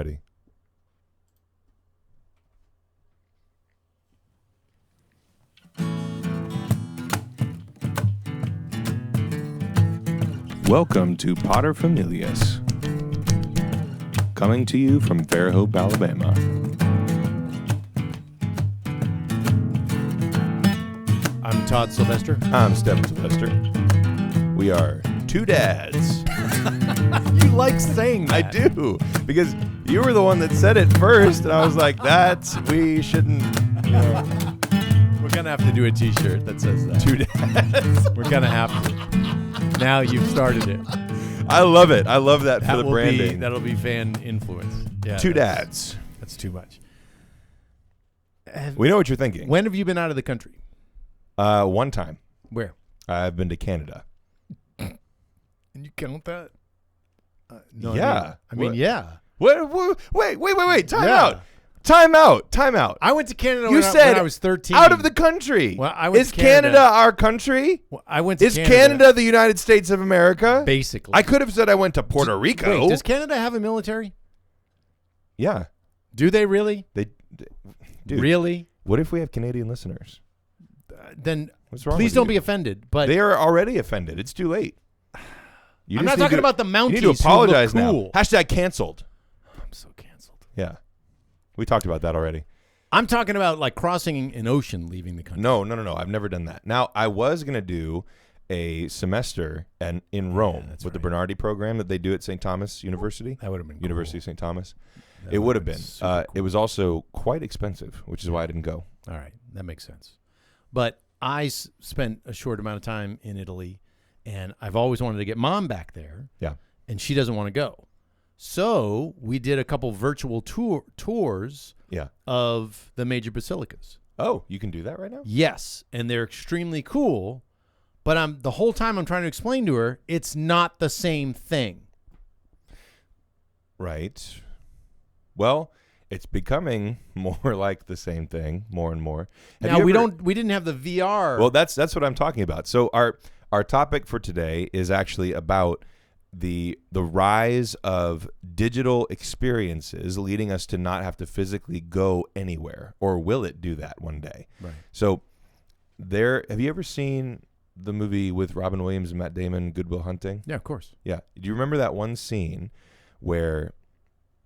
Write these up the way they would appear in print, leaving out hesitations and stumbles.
ready. Welcome to Potter Familias, coming to you from Fairhope, Alabama. I'm Todd Sylvester. I'm Stephen Sylvester. We are two dads. You like saying that. I do, because you were the one that said it first, and I was like, we shouldn't, We're going to have to do a t-shirt that says that. two dads. We're going to have to. Now you've started it. I love it. I love that for the branding. That'll be fan influence. Yeah, Two dads. That's too much. We know what you're thinking. When have you been out of the country? One time. Where? I've been to Canada. And you count that? No. Yeah. I mean, yeah. What? Wait. Time Yeah. out. I went to Canada You said when I was 13. Out of the country. Well, I went Is to Canada. our country? Well, I went to Is Canada the United States of America? Basically. I could have said I went to Puerto Rico. Wait, does Canada have a military? Yeah. Do they really? Dude, Really? what if we have Canadian listeners? Then What's wrong please with don't you? be offended. But They are already offended. It's too late. I'm not talking about the Mounties. You need to apologize who look cool. now. Hashtag canceled. I'm so canceled. Yeah. We talked about that already. I'm talking about like crossing an ocean, leaving the country. No. I've never done that. Now, I was going to do a semester in Rome with the Bernardi program that they do at St. Thomas University. That would have been University cool. of St. Thomas. That It would have been. super It was also quite expensive, which is why I didn't go. All right, that makes sense. But I spent a short amount of time in Italy, and I've always wanted to get Mom back there. Yeah. And she doesn't want to go. So we did a couple virtual tours Yeah. of the major basilicas. Oh, you can do that right now? Yes, and they're extremely cool. But the whole time I'm trying to explain to her, it's not the same thing. Right. Well, it's becoming more like the same thing, more and more. Now we didn't have the VR. Well, that's what I'm talking about. So our topic for today is actually about the rise of digital experiences leading us to not have to physically go anywhere, or will it do that one day? Right. So have you ever seen the movie with Robin Williams and Matt Damon, Good Will Hunting? Yeah, of course. Yeah. Do you remember that one scene where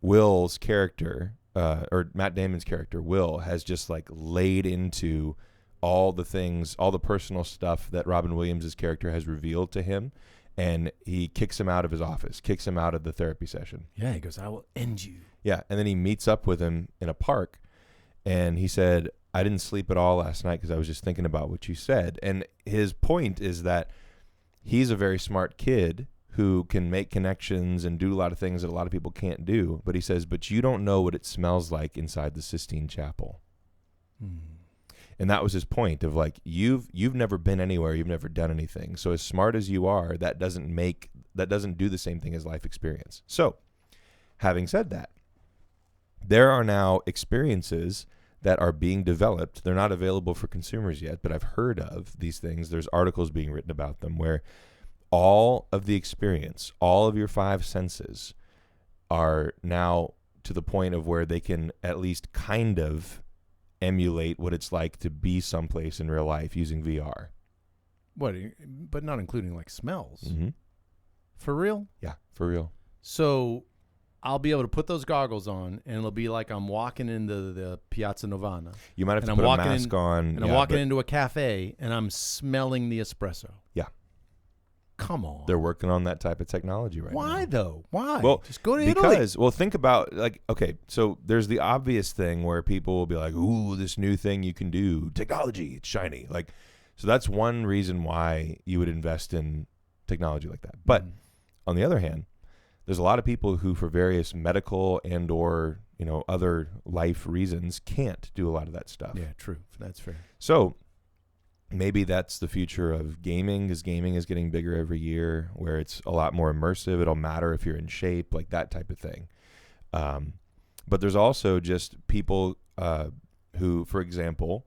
Will's character, or Matt Damon's character, Will, has just like laid into all the things, all the personal stuff that Robin Williams' character has revealed to him, and he kicks him out of his office, kicks him out of the therapy session. Yeah, he goes, "I will end you." Yeah, and then he meets up with him in a park, and he said, "I didn't sleep at all last night because I was just thinking about what you said." And his point is that he's a very smart kid who can make connections and do a lot of things that a lot of people can't do. But he says, but you don't know what it smells like inside the Sistine Chapel. And that was his point of like, you've never been anywhere. You've never done anything. So as smart as you are, that doesn't do the same thing as life experience. So having said that, there are now experiences that are being developed. They're not available for consumers yet, but I've heard of these things. There's articles being written about them where all of the experience, all of your five senses are now to the point of where they can at least kind of emulate what it's like to be someplace in real life using VR. What? But not including like smells. Mm-hmm. For real? Yeah, for real. So I'll be able to put those goggles on, and it'll be like I'm walking into the Piazza Novana. You might have and to I'm put a walking mask on. And I'm walking into a cafe, and I'm smelling the espresso. Yeah. Come on. They're working on that type of technology right now. Why though? Why? Well, just go to Italy. Because, well, think about, like, okay, so there's the obvious thing where people will be like, ooh, this new thing you can do. Technology, it's shiny. Like, so that's one reason why you would invest in technology like that. But on the other hand, there's a lot of people who, for various medical and or, other life reasons, can't do a lot of that stuff. Yeah, true. That's fair. So maybe that's the future of gaming, because gaming is getting bigger every year, where it's a lot more immersive. It'll matter if you're in shape, like that type of thing. But there's also just people who, for example,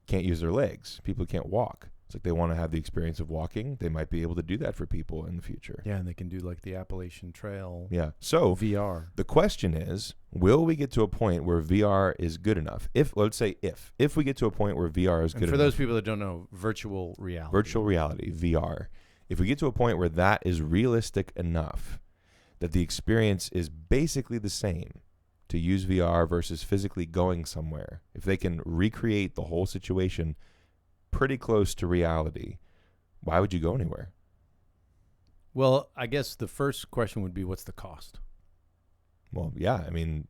can't use their legs. People who can't walk. It's like they want to have the experience of walking. They might be able to do that for people in the future. Yeah, and they can do like the Appalachian Trail. Yeah. So VR. the question is, will we get to a point where VR is good enough? Let's say if we get to a point where VR is good enough. For those people that don't know, virtual reality. Virtual reality, VR. If we get to a point where that is realistic enough that the experience is basically the same to use VR versus physically going somewhere, if they can recreate the whole situation pretty close to reality, why would you go anywhere? Well, I guess the first question would be, what's the cost? Well, yeah, I mean,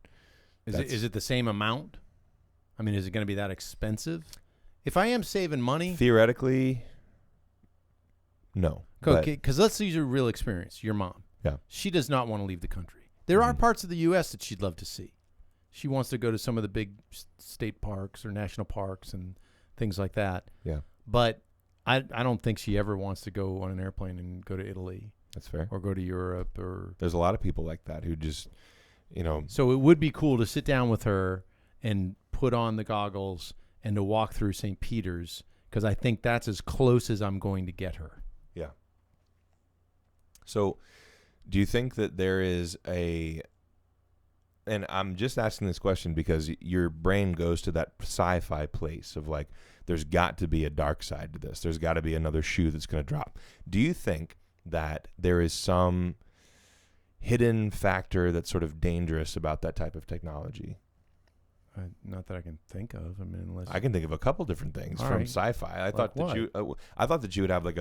is it the same amount? I mean, is it going to be that expensive? If I am saving money, theoretically, no. Okay, because let's use a real experience. Your mom. Yeah. She does not want to leave the country. There are parts of the U.S. that she'd love to see. She wants to go to some of the big state parks or national parks and things like that. Yeah. But I don't think she ever wants to go on an airplane and go to Italy. That's fair. Or go to Europe. Or there's a lot of people like that who just, So it would be cool to sit down with her and put on the goggles and to walk through St. Peter's, because I think that's as close as I'm going to get her. Yeah. So do you think that there is and I'm just asking this question because your brain goes to that sci-fi place of like, there's got to be a dark side to this. There's got to be another shoe that's going to drop. Do you think that there is some hidden factor that's sort of dangerous about that type of technology? Not that I can think of. I mean, unless I can think of a couple different things from sci-fi. I thought that you would have like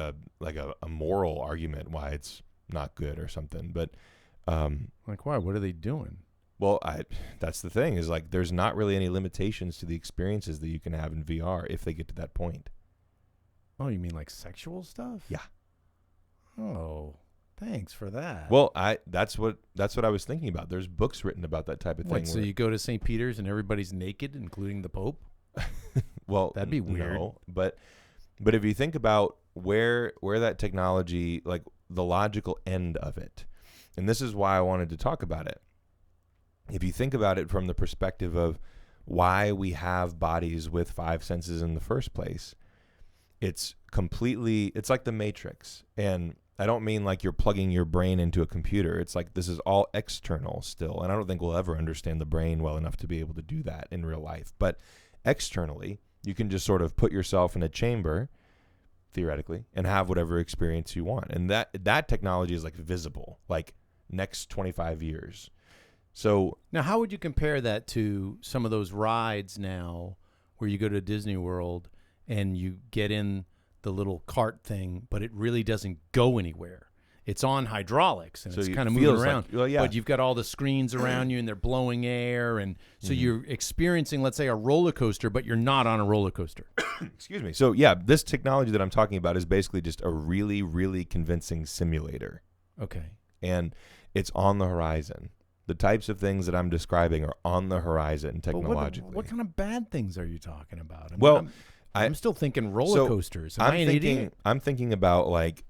a moral argument why it's not good or something. But like why? What are they doing? Well, that's the thing is like there's not really any limitations to the experiences that you can have in VR if they get to that point. Oh, you mean like sexual stuff? Yeah. Oh, thanks for that. Well, that's what I was thinking about. There's books written about that type of thing. So you go to St. Peter's and everybody's naked, including the Pope? Well, that'd be weird. No, but if you think about where that technology, like the logical end of it, and this is why I wanted to talk about it. If you think about it from the perspective of why we have bodies with 5 senses in the first place, it's like the Matrix. And I don't mean like you're plugging your brain into a computer. It's like this is all external still. And I don't think we'll ever understand the brain well enough to be able to do that in real life. But externally, you can just sort of put yourself in a chamber, theoretically, and have whatever experience you want. And that technology is like visible, like next 25 years. So now, how would you compare that to some of those rides now where you go to Disney World and you get in the little cart thing, but it really doesn't go anywhere? It's on hydraulics and it's kind of moving around. But you've got all the screens around you and they're blowing air. And so you're experiencing, let's say, a roller coaster, but you're not on a roller coaster. Excuse me. So, yeah, this technology that I'm talking about is basically just a really, really convincing simulator. Okay. And it's on the horizon. The types of things that I'm describing are on the horizon technologically. What kind of bad things are you talking about? I mean, I'm still thinking roller coasters. Am I an idiot? I'm thinking about like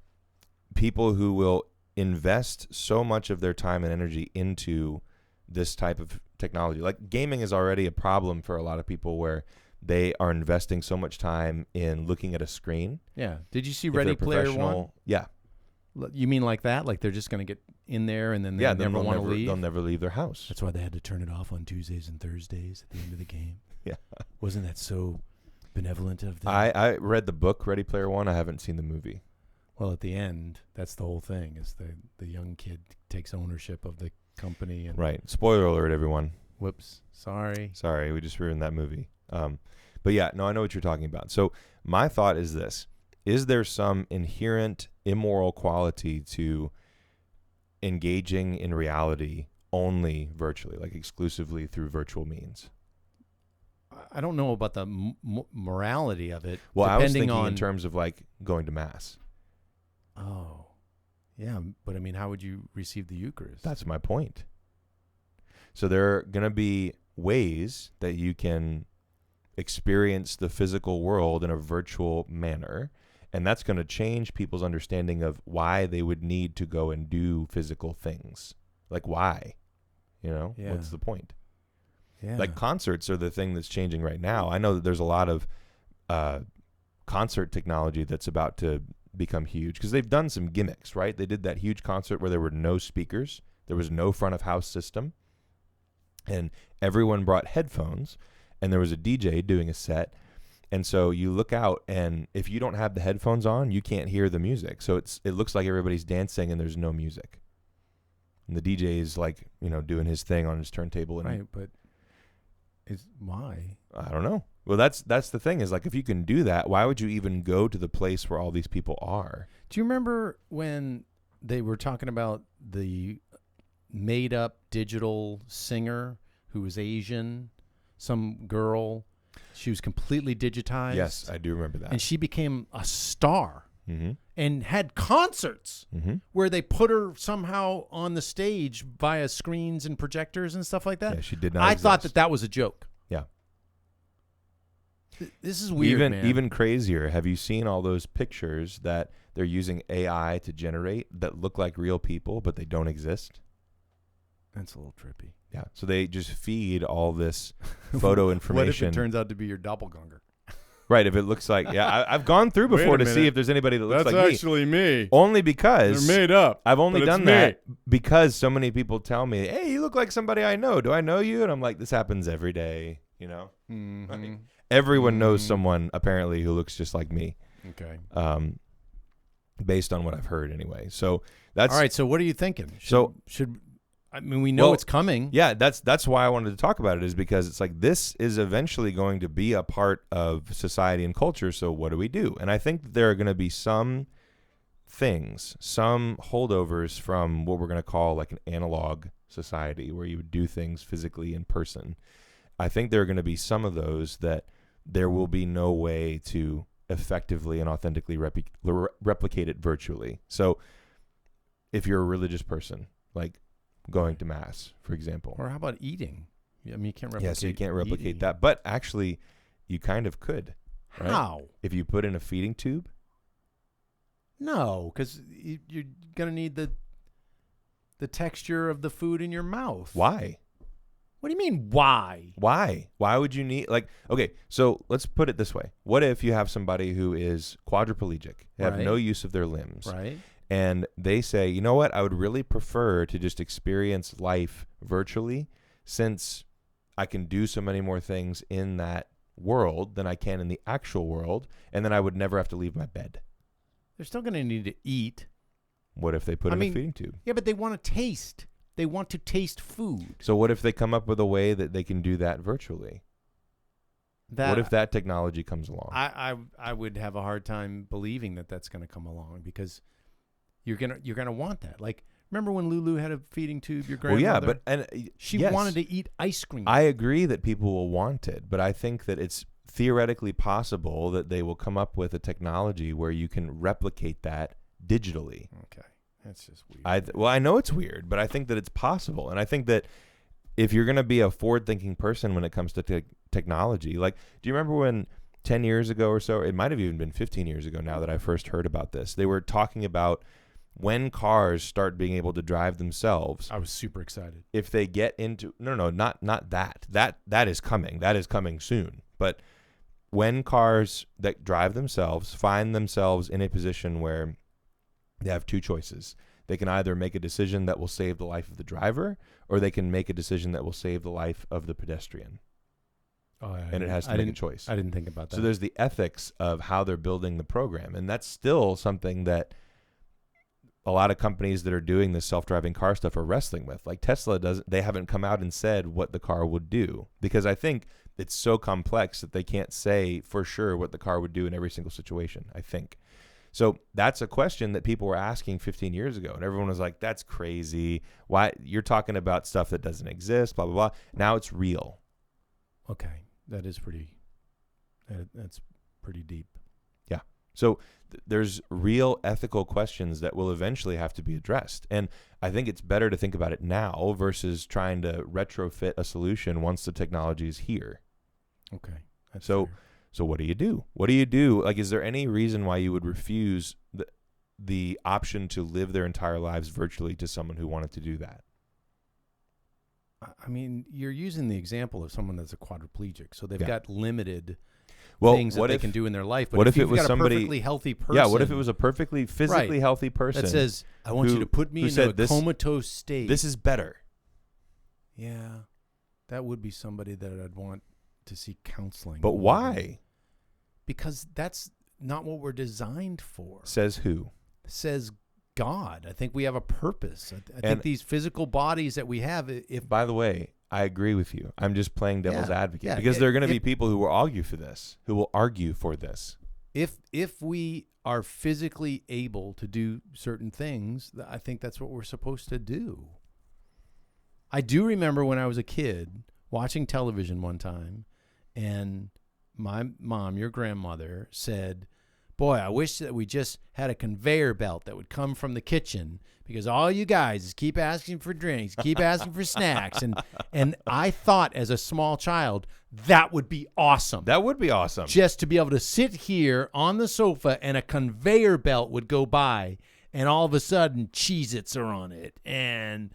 people who will invest so much of their time and energy into this type of technology. Like gaming is already a problem for a lot of people where they are investing so much time in looking at a screen. Yeah. Did you see Ready Player One? Yeah. You mean like that? Like they're just going to get in there and then they never want to leave? They'll never leave their house. That's why they had to turn it off on Tuesdays and Thursdays at the end of the game. Yeah. Wasn't that so benevolent of them? I read the book Ready Player One. I haven't seen the movie. Well, at the end, that's the whole thing, is the young kid takes ownership of the company. And right. Spoiler alert, everyone. Whoops. Sorry, we just ruined that movie. But yeah, no, I know what you're talking about. So my thought is this. Is there some inherent immoral quality to engaging in reality only virtually, like exclusively through virtual means? I don't know about the morality of it. Well, I was thinking in terms of like going to mass. Oh, yeah. But I mean, how would you receive the Eucharist? That's my point. So there are going to be ways that you can experience the physical world in a virtual manner. And that's going to change people's understanding of why they would need to go and do physical things. Like, why? What's the point? Yeah. Like, concerts are the thing that's changing right now. I know that there's a lot of concert technology that's about to become huge, because they've done some gimmicks, right? They did that huge concert where there were no speakers, there was no front of house system, and everyone brought headphones, and there was a DJ doing a set. And so you look out, and if you don't have the headphones on, you can't hear the music. So it looks like everybody's dancing and there's no music. And the DJ is like, doing his thing on his turntable. And right, but why? I don't know. Well, that's the thing is, like, if you can do that, why would you even go to the place where all these people are? Do you remember when they were talking about the made-up digital singer who was Asian, some girl? She was completely digitized. Yes, I do remember that. And she became a star and had concerts where they put her somehow on the stage via screens and projectors and stuff like that. Yeah, she did not I exist. thought that was a joke. Yeah. This is weird, man. Even crazier. Have you seen all those pictures that they're using AI to generate that look like real people, but they don't exist? That's a little trippy. Yeah. So they just feed all this photo information. What if it turns out to be your doppelganger? Right. If it looks like, I've gone through before to see if there's anybody that looks like me. That's actually me. Only because they're made up. I've only done that because so many people tell me, "Hey, you look like somebody I know. Do I know you?" And I'm like, "This happens every day." Like, everyone knows someone apparently who looks just like me. Okay. Based on what I've heard, anyway. So that's all right. So what are you thinking? We know it's coming. Yeah, that's why I wanted to talk about it, is because it's like this is eventually going to be a part of society and culture. So what do we do? And I think that there are going to be some things, some holdovers from what we're going to call like an analog society where you would do things physically in person. I think there are going to be some of those that there will be no way to effectively and authentically replicate it virtually. So if you're a religious person, like going to mass, for example. Or how about eating? I mean, you can't replicate. Yeah, so you can't replicate eating. that. But actually, you kind of could. Right? How? If you put in a feeding tube? No, because you're going to need the texture of the food in your mouth. Why? What do you mean, why? Why? Why would you need, like, okay, so let's put it this way. What if you have somebody who is quadriplegic, they have no use of their limbs, right? And they say, you know what, I would really prefer to just experience life virtually, since I can do so many more things in that world than I can in the actual world, and then I would never have to leave my bed. They're still going to need to eat. What if they put in a feeding tube? Yeah, but they want to taste. They want to taste food. So what if they come up with a way that they can do that virtually? What if that technology comes along? I would have a hard time believing that that's going to come along, because you're gonna want that. Like, remember when Lulu had a feeding tube? Your grandmother. Well, yeah, she wanted to eat ice cream. I agree that people will want it, but I think that it's theoretically possible that they will come up with a technology where you can replicate that digitally. Okay, that's just weird. I know it's weird, but I think that it's possible, and I think that if you're going to be a forward-thinking person when it comes to technology, like, do you remember when 10 years ago or so, it might have even been 15 years ago now that I first heard about this, they were talking about when cars start being able to drive themselves. I was super excited. If they get into not that. That is coming. That is coming soon. But when cars that drive themselves find themselves in a position where they have two choices. They can either make a decision that will save the life of the driver, or they can make a decision that will save the life of the pedestrian. And it has to make a choice. I didn't think about that. So there's the ethics of how they're building the program. And that's still something that a lot of companies that are doing this self-driving car stuff are wrestling with. Like Tesla they haven't come out and said what the car would do, because I think it's so complex that they can't say for sure what the car would do in every single situation, I think. So that's a question that people were asking 15 years ago, and everyone was like, that's crazy. Why? You're talking about stuff that doesn't exist, blah, blah, blah. Now it's real. Okay. That's pretty deep. Yeah. So there's real ethical questions that will eventually have to be addressed. And I think it's better to think about it now versus trying to retrofit a solution once the technology is here. Okay. That's so fair. So what do you do? What do you do? Like, is there any reason why you would refuse the option to live their entire lives virtually to someone who wanted to do that? I mean, you're using the example of someone that's a quadriplegic, so they've got limited things that they can do in their life. But what if it was got somebody, a perfectly healthy person, yeah, what if it was a perfectly physically healthy person that says, "I want you to put me in a comatose state. This is better." Yeah, that would be somebody that I'd want to see counseling. But why? Because that's not what we're designed for. Says who? Says God. I think we have a purpose. I think these physical bodies that we have. By the way, I agree with you. I'm just playing devil's advocate because there are going to be people who will argue for this, If we are physically able to do certain things, I think that's what we're supposed to do. I do remember when I was a kid watching television one time, and my mom, your grandmother, said, "Boy, I wish that we just had a conveyor belt that would come from the kitchen, because all you guys is keep asking for drinks, keep asking for snacks." And I thought as a small child, that would be awesome. That would be awesome. Just to be able to sit here on the sofa and a conveyor belt would go by, and all of a sudden Cheez-Its are on it, and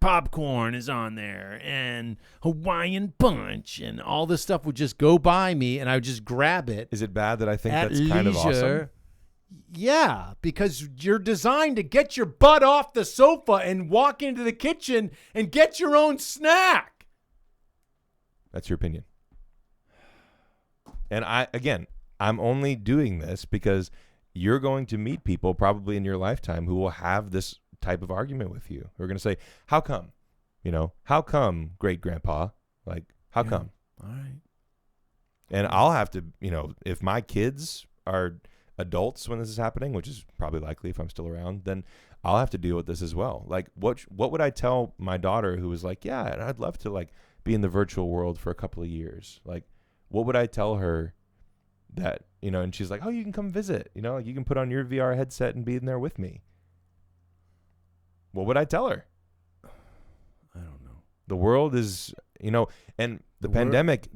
popcorn is on there, and Hawaiian Punch, and all this stuff would just go by me, and I would just grab it. Is it bad that I think at that's leisure. kind of awesome? Yeah, because you're designed to get your butt off the sofa and walk into the kitchen and get your own snack. That's your opinion. And I'm only doing this because you're going to meet people probably in your lifetime who will have this type of argument with you. Who are going to say, "How come? How come, great grandpa? Like, how come?" All right. And I'll have to, if my kids are adults when this is happening, which is probably likely if I'm still around, then I'll have to deal with this as well. Like, what would I tell my daughter who was like, "Yeah, and I'd love to like be in the virtual world for a couple of years." Like, what would I tell her that, and she's like, "Oh, you can come visit, like you can put on your VR headset and be in there with me." What would I tell her? I don't know. The world is, and the pandemic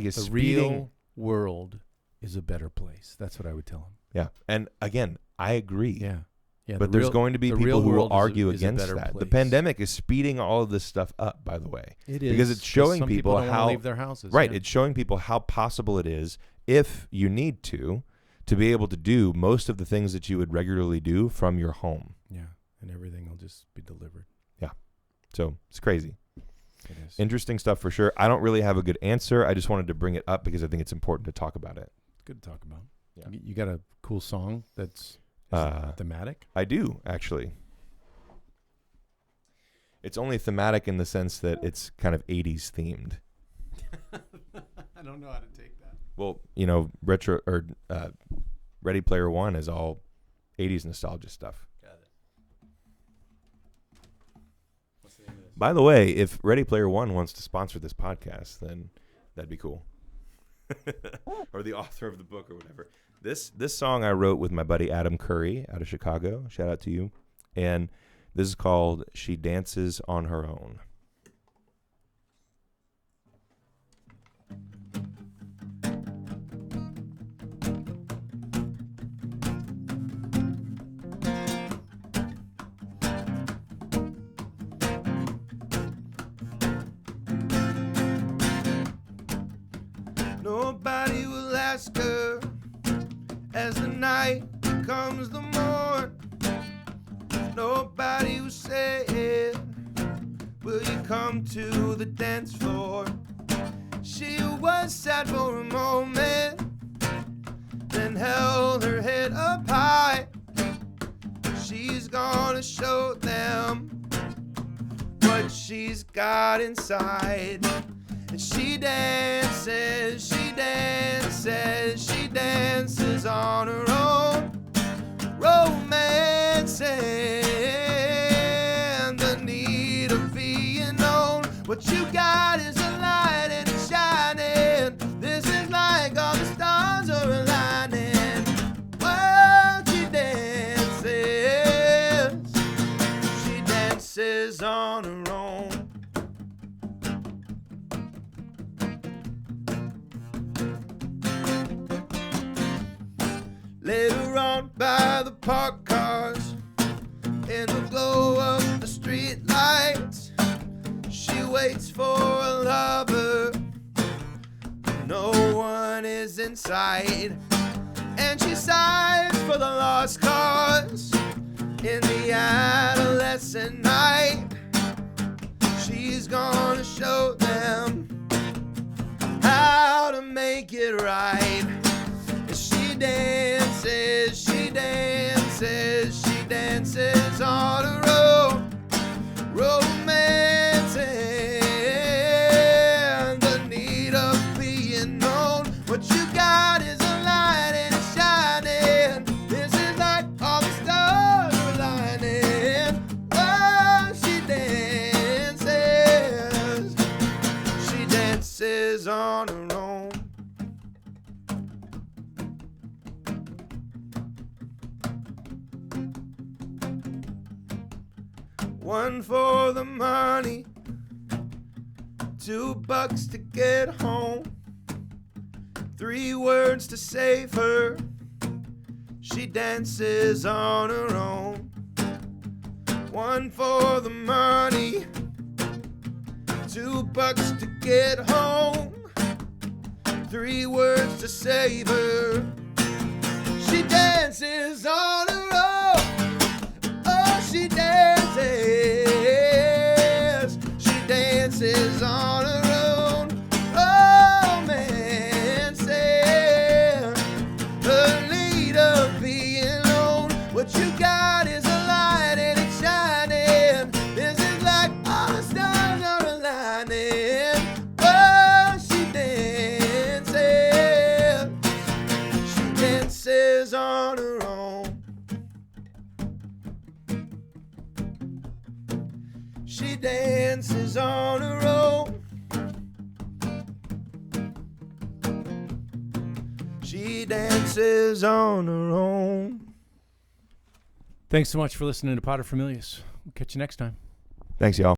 is the speeding. Real world is a better place. That's what I would tell him. Yeah. And again, I agree. Yeah. Yeah. But there's going to be people who will argue against that. Place. The pandemic is speeding all of this stuff up, by the way. It is. Because it's showing some people don't how leave their houses. Right. Yeah. It's showing people how possible it is, if you need to be able to do most of the things that you would regularly do from your home. Yeah. And everything will just be delivered. Yeah. So it's crazy. It is. Interesting stuff for sure. I don't really have a good answer. I just wanted to bring it up because I think it's important to talk about it. It's good to talk about. Yeah. You got a cool song that's thematic? I do, actually. It's only thematic in the sense that it's kind of 80s themed. I don't know how to take that. Well, retro or Ready Player One is all 80s nostalgia stuff. Got it. What's the name of this? By the way, if Ready Player One wants to sponsor this podcast, then that'd be cool. Or the author of the book or whatever. This song I wrote with my buddy Adam Curry out of Chicago. Shout out to you. And this is called "She Dances on Her Own." Nobody will ask her as the night becomes the morn. Nobody will say, "Will you come to the dance floor?" She was sad for a moment, then held her head up high. She's gonna show them what she's got inside. And she dances, she dances, she dances on her own, romancing the need of being known. What you got is a light and it's shining. This is like all the stars are aligning. While she dances on her own. Later on by the parked cars, in the glow of the street lights, she waits for a lover no one one is in sight, and she sighs for the lost cause in the adolescent night. She's gonna show them how to make it right. She dances, she dances, she dances on her own, romancing the need of being known. What you got is a light and it's shining. This is like all the stars are aligning. Oh, she dances on her own. One for the money, $2 to get home, 3 words to save her. She dances on her own. One for the money, $2 to get home, 3 words to save her. She dances on her own. Oh, she dances. She dances on her own. Oh, man, say the need of being alone. What you got is a light and it's shining. This is like all the stars are aligning. Oh, she dances. She dances on her own. She dances on her own. She dances on her own. Thanks so much for listening to Pater Familias. We'll catch you next time. Thanks, y'all.